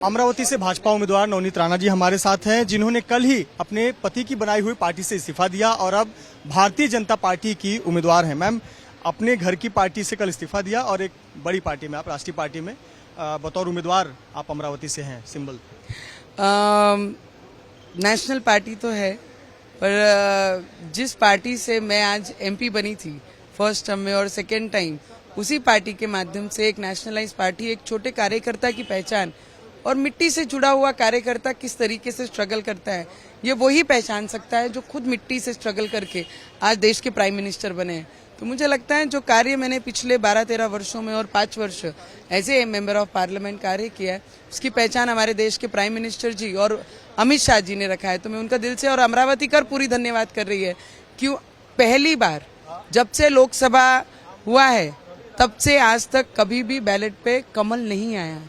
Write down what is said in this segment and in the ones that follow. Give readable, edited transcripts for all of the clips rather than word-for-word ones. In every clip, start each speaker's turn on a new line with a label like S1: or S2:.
S1: अमरावती से भाजपा उम्मीदवार नवनीत राणा जी हमारे साथ हैं, जिन्होंने कल ही अपने पति की बनाई हुई पार्टी से इस्तीफा दिया और अब भारतीय जनता पार्टी की उम्मीदवार हैं। मैम, अपने घर की पार्टी से कल इस्तीफा दिया और एक बड़ी पार्टी में, आप राष्ट्रीय पार्टी में बतौर उम्मीदवार आप अमरावती से हैं। सिंबल
S2: नेशनल पार्टी तो है, पर जिस पार्टी से मैं आज एमपी बनी थी फर्स्ट टर्म में और सेकेंड टाइम, उसी पार्टी के माध्यम से एक नेशनलाइज पार्टी, एक छोटे कार्यकर्ता की पहचान और मिट्टी से जुड़ा हुआ कार्यकर्ता किस तरीके से स्ट्रगल करता है, ये वही पहचान सकता है जो खुद मिट्टी से स्ट्रगल करके आज देश के प्राइम मिनिस्टर बने हैं। तो मुझे लगता है जो कार्य मैंने पिछले 12-13 वर्षों में और 5 वर्ष as a member of parliament कार्य किया है, उसकी पहचान हमारे देश के प्राइम मिनिस्टर जी और अमित शाह जी ने रखा है। तो मैं उनका दिल से और अमरावती कर पूरी धन्यवाद कर रही है। क्यों, पहली बार जब से लोकसभा हुआ है तब से आज तक कभी भी बैलेट पे कमल नहीं आया।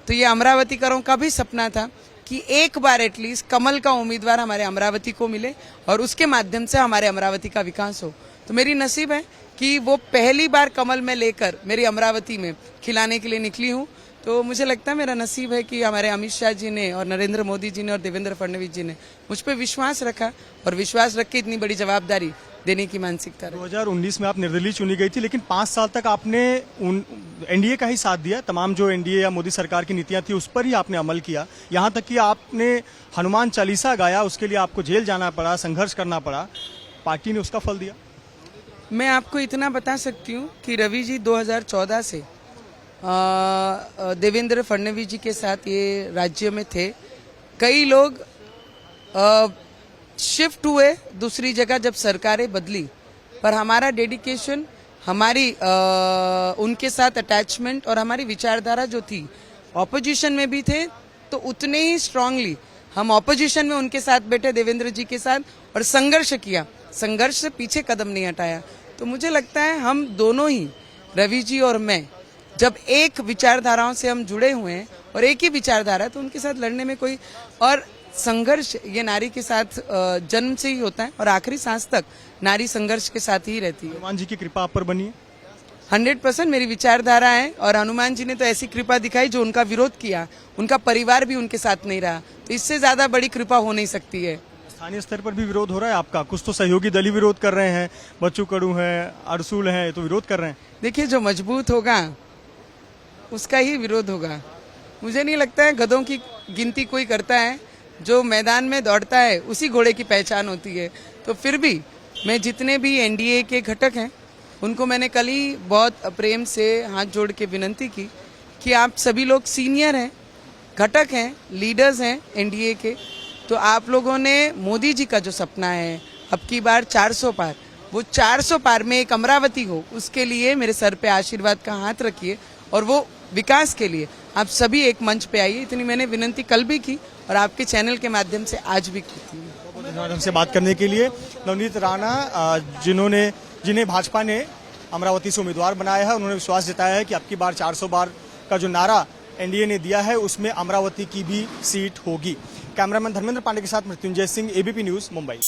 S2: तो ये अमरावतीकरों का भी सपना था कि एक बार एटलीस्ट कमल का उम्मीदवार हमारे अमरावती को मिले और उसके माध्यम से हमारे अमरावती का विकास हो। तो मेरी नसीब है कि वो पहली बार कमल में लेकर मेरी अमरावती में खिलाने के लिए निकली हूँ। तो मुझे लगता है मेरा नसीब है कि हमारे अमित शाह जी ने और नरेंद्र मोदी जी ने और देवेंद्र फडणवीस जी ने मुझ पर विश्वास रखा और विश्वास रख के इतनी बड़ी जवाबदारी देने की मानसिकता।
S1: 2019 में आप निर्दलीय चुनी गई थी, लेकिन 5 साल तक आपने एनडीए का ही साथ दिया। तमाम जो एनडीए या मोदी सरकार की नीतियां थी उस पर ही आपने अमल किया, यहाँ तक कि आपने हनुमान चालीसा गाया, उसके लिए आपको जेल जाना पड़ा, संघर्ष करना पड़ा। पार्टी ने उसका फल दिया।
S2: मैं आपको इतना बता सकती हूँ कि रवि जी 2014 से देवेंद्र फडणवीस जी के साथ ये राज्य में थे। कई लोग शिफ्ट हुए दूसरी जगह जब सरकारें बदली, पर हमारा डेडिकेशन, हमारी उनके साथ अटैचमेंट और हमारी विचारधारा जो थी, ऑपोजिशन में भी थे तो उतने ही स्ट्रांगली हम ऑपोजिशन में उनके साथ बैठे देवेंद्र जी के साथ और संघर्ष किया, संघर्ष से पीछे कदम नहीं हटाया। तो मुझे लगता है हम दोनों ही, रवि जी और मैं, जब एक विचारधाराओं से हम जुड़े हुए हैं और एक ही विचारधारा, तो उनके साथ लड़ने में कोई और संघर्ष ये नारी के साथ जन्म से ही होता है और आखिरी सांस तक नारी संघर्ष के साथ ही रहती है।
S1: हनुमान जी की कृपा आप पर बनी है।
S2: 100% मेरी विचारधारा है और हनुमान जी ने तो ऐसी कृपा दिखाई जो उनका विरोध किया, उनका परिवार भी उनके साथ नहीं रहा, तो इससे ज्यादा बड़ी कृपा हो नहीं सकती है।
S1: स्थानीय स्तर पर भी विरोध हो रहा है आपका, कुछ तो सहयोगी दल ही विरोध कर रहे हैं, बच्चू कडू हैं, अरसूल हैं, तो विरोध कर रहे हैं।
S2: देखिए, जो मजबूत होगा उसका ही विरोध होगा। मुझे नहीं लगता है गधों की गिनती कोई करता है, जो मैदान में दौड़ता है उसी घोड़े की पहचान होती है। तो फिर भी मैं जितने भी एनडीए के घटक हैं उनको मैंने कल ही बहुत प्रेम से हाथ जोड़ के विनती की कि आप सभी लोग सीनियर हैं, घटक हैं, लीडर्स हैं एनडीए के, तो आप लोगों ने मोदी जी का जो सपना है अब की बार 400 पार, वो 400 पार में एक अमरावती हो, उसके लिए मेरे सर पे आशीर्वाद का हाथ रखिए और वो विकास के लिए आप सभी एक मंच पे आइए। इतनी मैंने विनती कल भी की और आपके चैनल के माध्यम से आज भी की थी।
S1: धन्यवाद हमसे बात करने के लिए। नवनीत राणा, जिन्हें भाजपा ने अमरावती से उम्मीदवार बनाया है, उन्होंने विश्वास जताया है कि अब की बार 400 बार का जो नारा एनडीए ने दिया है उसमें अमरावती की भी सीट होगी। कैमरामैन धर्मेंद्र पांडे के साथ मृत्युंजय सिंह, एबीपी न्यूज, मुंबई।